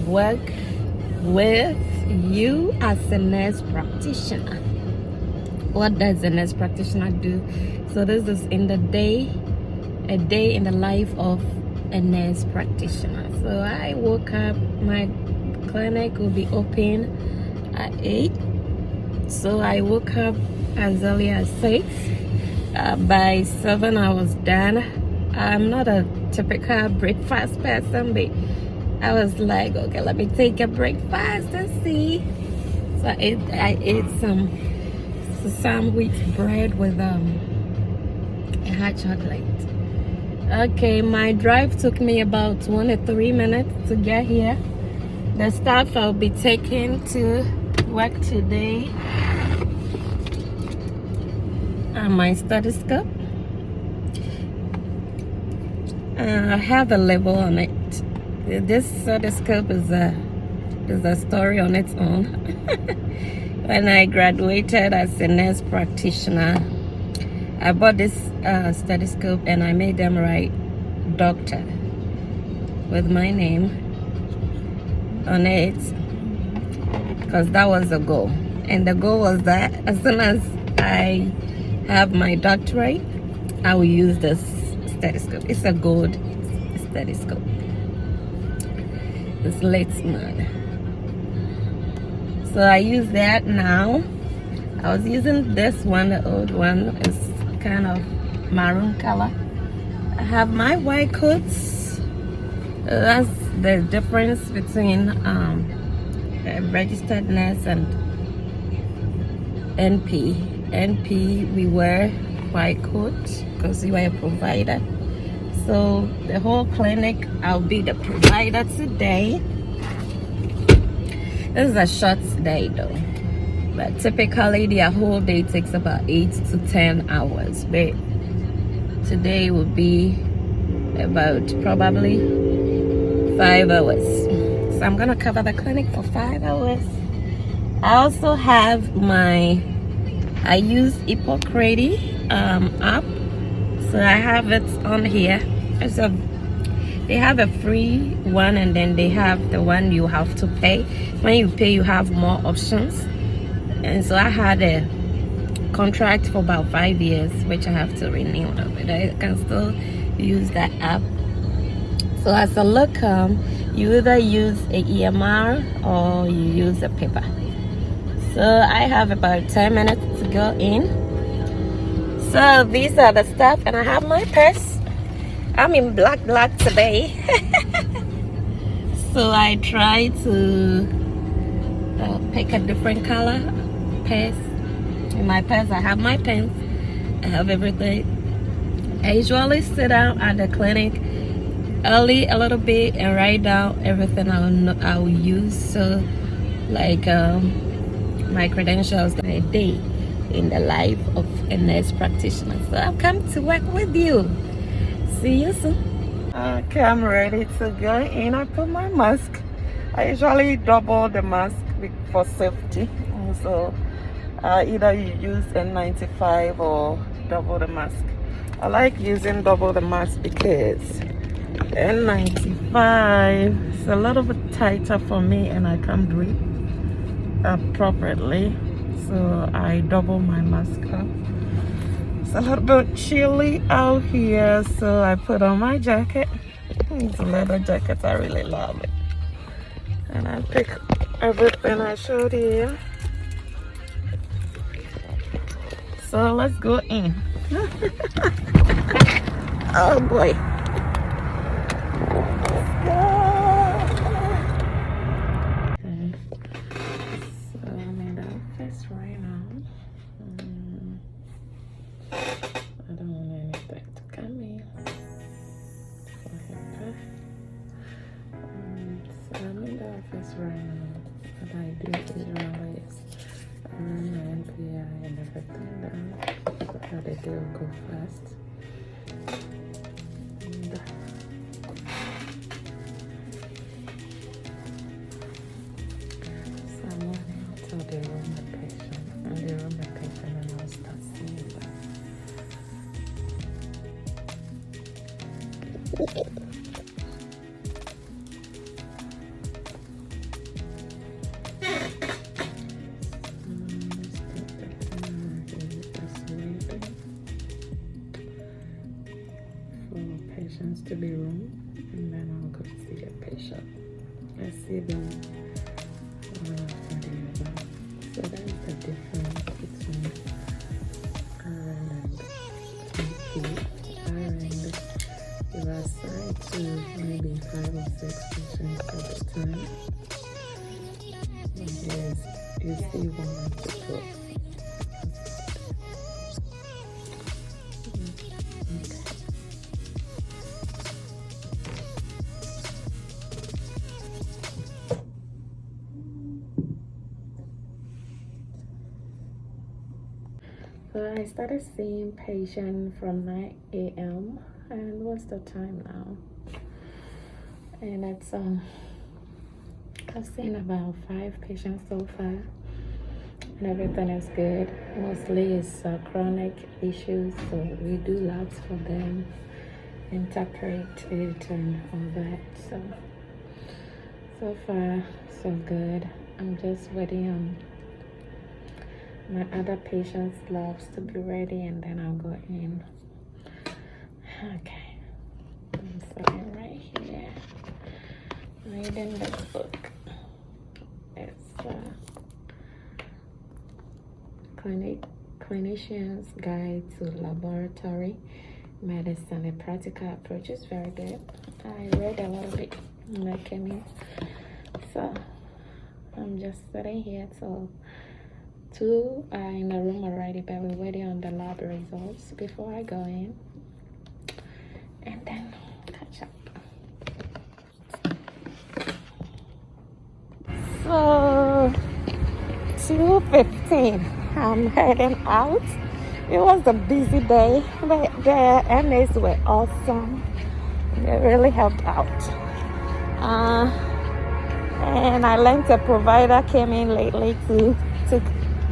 work with you as a nurse practitioner. What does a nurse practitioner do? So this is a day in the life of a nurse practitioner. So I woke up, my clinic will be open at 8. So I woke up as early as 6. By 7 I was done. I'm not a typical breakfast person, but I was like, okay, let me take a breakfast and see. So I ate some sandwich bread with a hot chocolate. Okay, my drive took me about 23 minutes to get here. The stuff I'll be taking to work today are my stethoscope. I have a label on it. This stethoscope is a story on its own. When I graduated as a nurse practitioner, I bought this stethoscope and I made them write doctor with my name on it, because that was the goal. And the goal was that as soon as I have my doctorate, I will use this stethoscope. It's a gold stethoscope. It's Litzman. So I use that now. I was using this one, the old one. It's kind of maroon color. I have my white coats. That's the difference between a registered nurse and NP. NP, we wear white coats because we are a provider. So the whole clinic, I'll be the provider today. This is a short day though, but typically their whole day takes about 8 to 10 hours, but today will be about probably 5 hours. So I'm gonna cover the clinic for 5 hours. I also have I use Hippocrates app, so I have it on here. They have a free one, and then they have the one you have to pay. When you pay, you have more options. And so I had a contract for about 5 years, which I have to renew, but I can still use that app. So as a locum, you either use a EMR or you use a paper. So I have about 10 minutes to go in. So these are the stuff, and I have my purse. I'm in black today. So I try to pick a different color purse. In my purse I have my pens, I have everything. I usually sit down at the clinic early a little bit and write down everything I will use. So like my credentials, my day in the life of a nurse practitioner. So I've come to work with you. See you soon. Okay, I'm ready to go in. I put my mask. I usually double the mask for safety. So either you use N95 or double the mask. I like using double the mask because N95 is a little bit tighter for me and I can't breathe appropriately. So I double my mask up. It's a little bit chilly out here, so I put on my jacket. It's a leather jacket, I really love it. And I pick everything I showed you. So let's go in. Oh boy. Let's go. Okay. So I'm in the office right now. I don't want anything to come in. So I'm in the office right now. What I do usually is I run my NPI and everything down so that the day will go fast. And so I'm moving to the room of patient, and the room of patient, and I'll start seeing that. patients to the room, and then I'll go see the patient. I see them one after the other. So that's the difference between RN and GP. RN, you are assigned to maybe 5 or 6 patients at a time. And yes, you see one or two. So I started seeing patients from 9 a.m. and what's the time now? And it's I've seen about 5 patients so far, and everything is good. Mostly it's chronic issues, so we do labs for them, interpret it and all that. So far so good. I'm just waiting on my other patients' labs to be ready, and then I'll go in. Okay, I'm sitting right here reading this book. It's Clinician's Guide to Laboratory Medicine, a Practical Approach. Is very good. I read a little bit when I came in, so I'm just sitting here till 2 are in the room already, but we're waiting on the lab results before I go in, and then catch up. So 2:15, I'm heading out. It was a busy day, but the NAs were awesome. They really helped out. And I learned a provider came in lately to took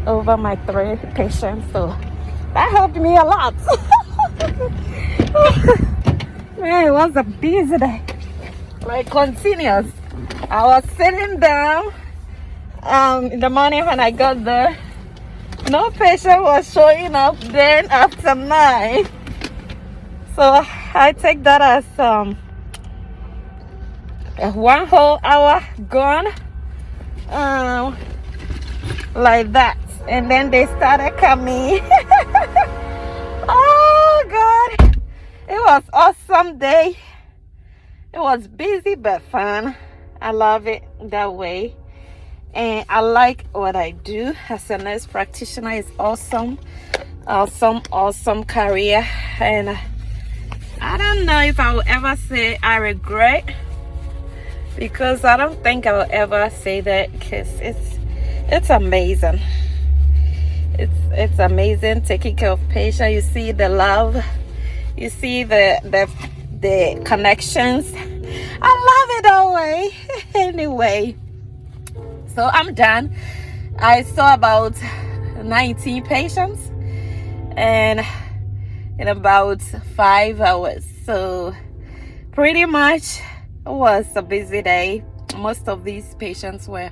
over my 3 patients, so that helped me a lot. Man, it was a busy day, like continuous. I was sitting down in the morning when I got there. No patient was showing up then after 9, so I take that as a 1 whole hour gone, like that. And then they started coming. Oh God, it was awesome day. It was busy but fun. I love it that way, and I like what I do as a nurse practitioner. It's awesome career, and I don't know if I will ever say I regret, because I don't think I will ever say that, because it's amazing. It's amazing taking care of patients. You see the love, you see the connections. I love it that way. Anyway, so I'm done. I saw about 19 patients and in about 5 hours. So pretty much it was a busy day. Most of these patients were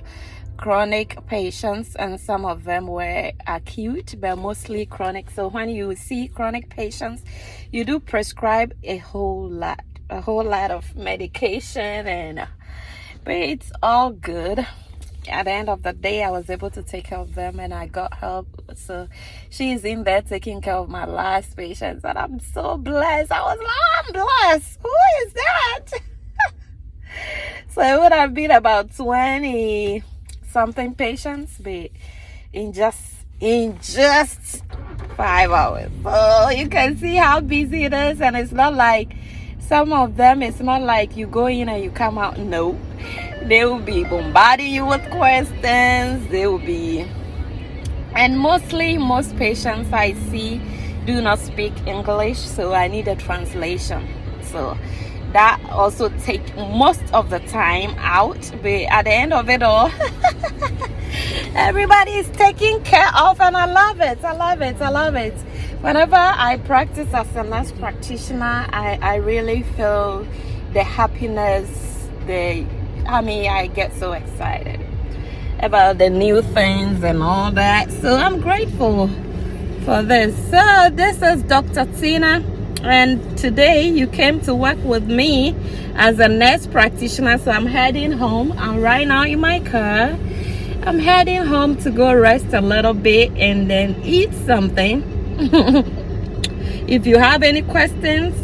chronic patients, and some of them were acute, but mostly chronic. So when you see chronic patients, you do prescribe a whole lot of medication, but it's all good. At the end of the day, I was able to take care of them, and I got help. So she's in there taking care of my last patients, and I'm so blessed. I was like, oh, I'm blessed. Who is that? So it would have been about 20 something patients, but in just 5 hours. So you can see how busy it is, and it's not like some of them, it's not like you go in and you come out. No, they will be bombarding you with questions. They will be, and most patients I see do not speak English, so I need a translation. So that also takes most of the time out, but at the end of it all, everybody is taken care of, and I love it. Whenever I practice as a nurse practitioner, I really feel the happiness. I get so excited about the new things and all that. So I'm grateful for this. So this is Dr. Tina, And today you came to work with me as a nurse practitioner, so I'm heading home. I'm right now in my car. I'm heading home to go rest a little bit and then eat something. If you have any questions,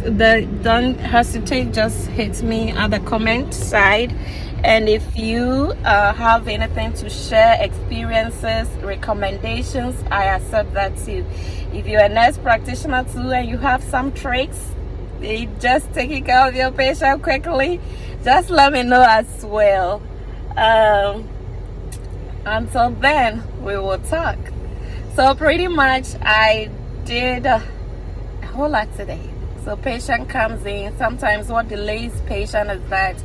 don't hesitate, just hit me at the comment side. And if you have anything to share, experiences, recommendations, I accept that too. If you're a nurse practitioner too and you have some tricks, just taking care of your patient quickly, just let me know as well. Until then, we will talk. So pretty much I did a whole lot today. So patient comes in. Sometimes what delays patient is that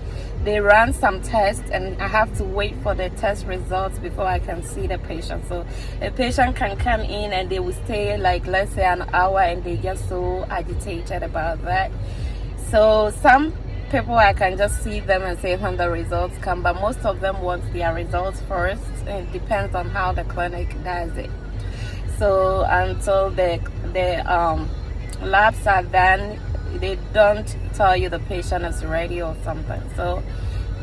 they run some tests and I have to wait for the test results before I can see the patient. So a patient can come in and they will stay like, let's say, an hour, and they get so agitated about that. So some people I can just see them and say when the results come, but most of them want their results first. It depends on how the clinic does it. So until the labs are done, they don't tell you the patient is ready or something. So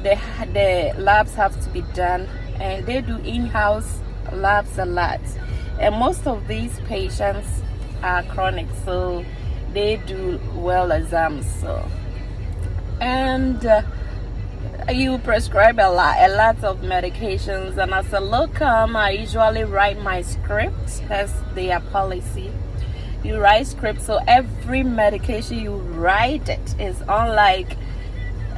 the labs have to be done, and they do in-house labs a lot. And most of these patients are chronic, so they do well exams. So and you prescribe a lot of medications, and as a locum I usually write my script as their policy. You write script, so every medication you write it is unlike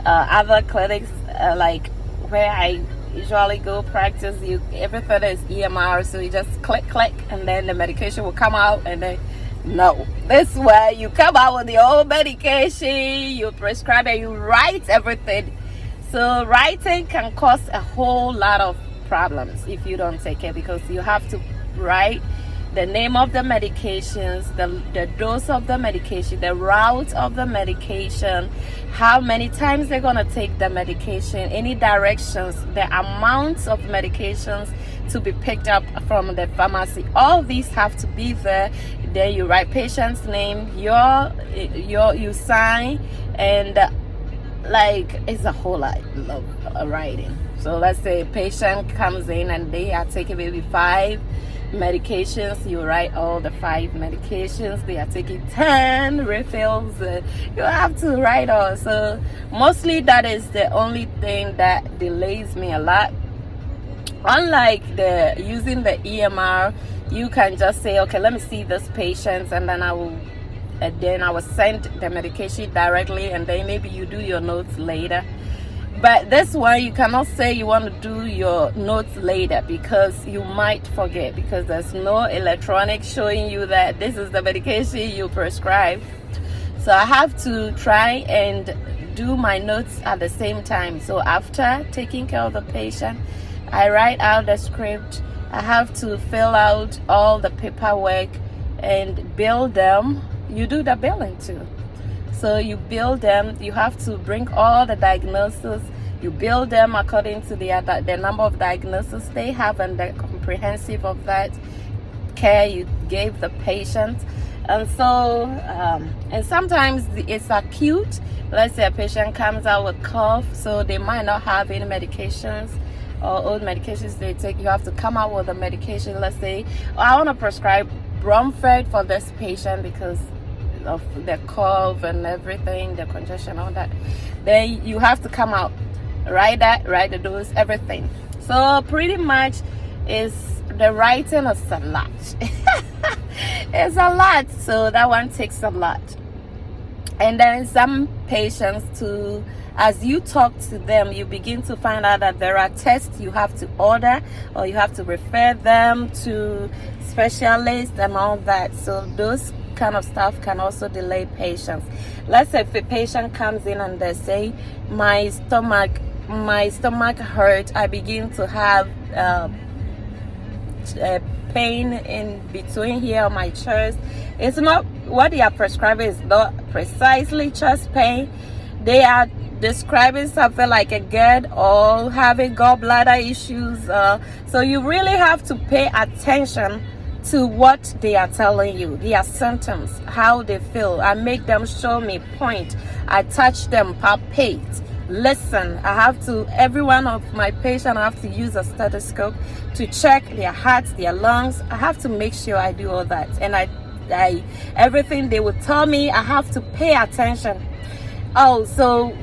other clinics like where I usually go practice. Everything is EMR, so you just click and then the medication will come out. And then no, this way you come out with your own medication, you prescribe and you write everything. So writing can cause a whole lot of problems if you don't take care, because you have to write the name of the medications, the dose of the medication, the route of the medication, how many times they're going to take the medication, any directions, the amounts of medications to be picked up from the pharmacy. All these have to be there. Then you write patient's name, you sign, and like it's a whole lot of writing. So let's say a patient comes in and they are taking maybe 5 medications. You write all the 5 medications. They are taking 10 refills. You have to write all. So mostly that is the only thing that delays me a lot. Unlike using the EMR, you can just say, okay, let me see this patient, and then I will send the medication directly, and then maybe you do your notes later. But this one, you cannot say you want to do your notes later, because you might forget, because there's no electronic showing you that this is the medication you prescribe. So I have to try and do my notes at the same time. So after taking care of the patient, I write out the script. I have to fill out all the paperwork and bill them. You do the billing too. So you bill them. You have to bring all the diagnoses. You bill them according to the number of diagnoses they have and the comprehensive of that care you gave the patient. And so, and sometimes it's acute. Let's say a patient comes out with cough, so they might not have any medications or old medications they take. You have to come out with a medication. Let's say, I want to prescribe Bromford for this patient because of the cough and everything, the congestion, all that. Then you have to come out, write the dose, everything. So pretty much the writing is a lot. It's a lot. So that one takes a lot. And then some patients too, as you talk to them, you begin to find out that there are tests you have to order, or you have to refer them to specialists and all that. So those kind of stuff can also delay patients. Let's say if a patient comes in and they say, my stomach hurts, I begin to have pain in between here on my chest. It's not what they are prescribing, is not precisely chest pain. They are describing something like a GERD or having gallbladder issues. So you really have to pay attention to what they are telling you, their symptoms, how they feel. I make them show me, point. I touch them, palpate, listen. I have to, every one of my patients, I have to use a stethoscope to check their hearts, their lungs. I have to make sure I do all that. And I everything they would tell me, I have to pay attention. Oh, so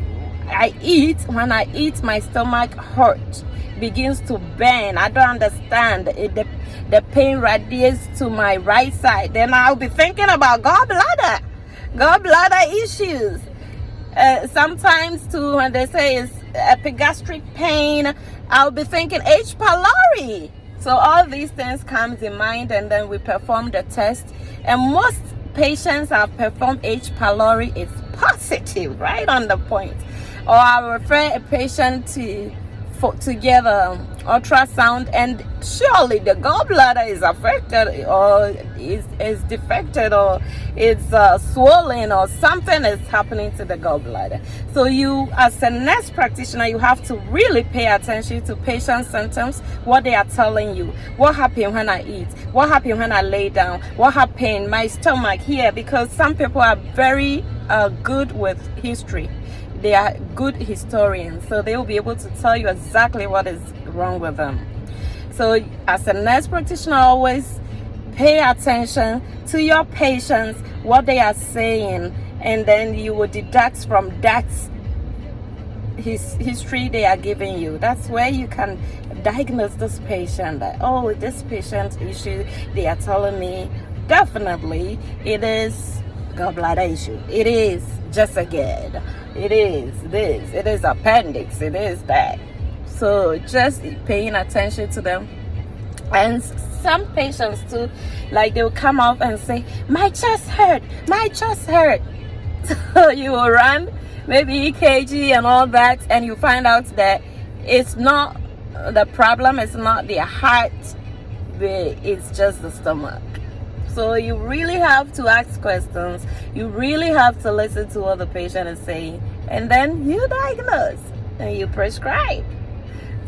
I eat. When I eat, my stomach hurt, begins to burn. I don't understand. The pain radiates to my right side. Then I'll be thinking about gallbladder issues. Sometimes too, when they say it's epigastric pain, I'll be thinking H. pylori. So all these things comes in mind, and then we perform the test. And most patients have performed H. pylori is positive, right on the point. Or I'll refer a patient to get ultrasound, and surely the gallbladder is affected, or is defected, or it's swollen, or something is happening to the gallbladder. So you, as a nurse practitioner, you have to really pay attention to patient symptoms, what they are telling you. What happened when I eat? What happened when I lay down? What happened? My stomach here, because some people are very good with history. They are good historians, so they will be able to tell you exactly what is wrong with them. So as a nurse practitioner, always pay attention to your patients, what they are saying, and then you will deduct from that history they are giving you. That's where you can diagnose this patient. That, oh, this patient issue they are telling me, definitely it is gallbladder issue. It is just a GERD. It is this. It is appendix. It is that. So just paying attention to them. And some patients too, like they'll come up and say, my chest hurt. My chest hurt. So you will run maybe EKG and all that, and you find out that it's not the problem. It's not the heart. It's just the stomach. So you really have to ask questions. You really have to listen to what the patient is saying. And then you diagnose and you prescribe.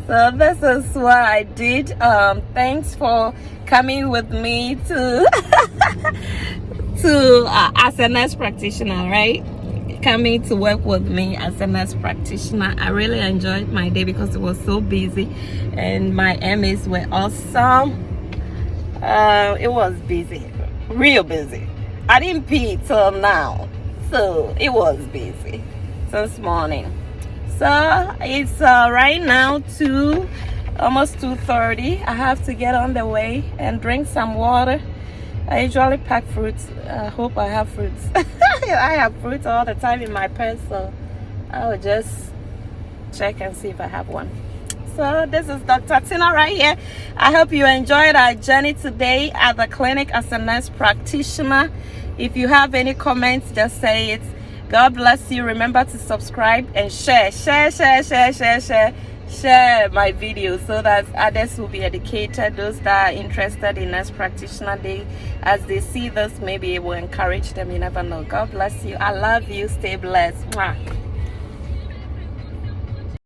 So this is what I did. Thanks for coming with me to as a nurse practitioner, right? Coming to work with me as a nurse practitioner. I really enjoyed my day because it was so busy and my MAs were awesome. It was busy. Real busy. I didn't pee till now, so it was busy since morning. So it's right now almost 2:30. I have to get on the way and drink some water. I usually pack fruits. I hope I have fruits. I have fruits all the time in my purse, so I will just check and see if I have one. So this is Dr. Tina right here. I hope you enjoyed our journey today at the clinic as a nurse practitioner. If you have any comments, just say it. God bless you. Remember to subscribe and share my videos so that others will be educated. Those that are interested in nurse practitioner, as they see this, maybe it will encourage them. You never know. God bless you. I love you. Stay blessed. Mwah.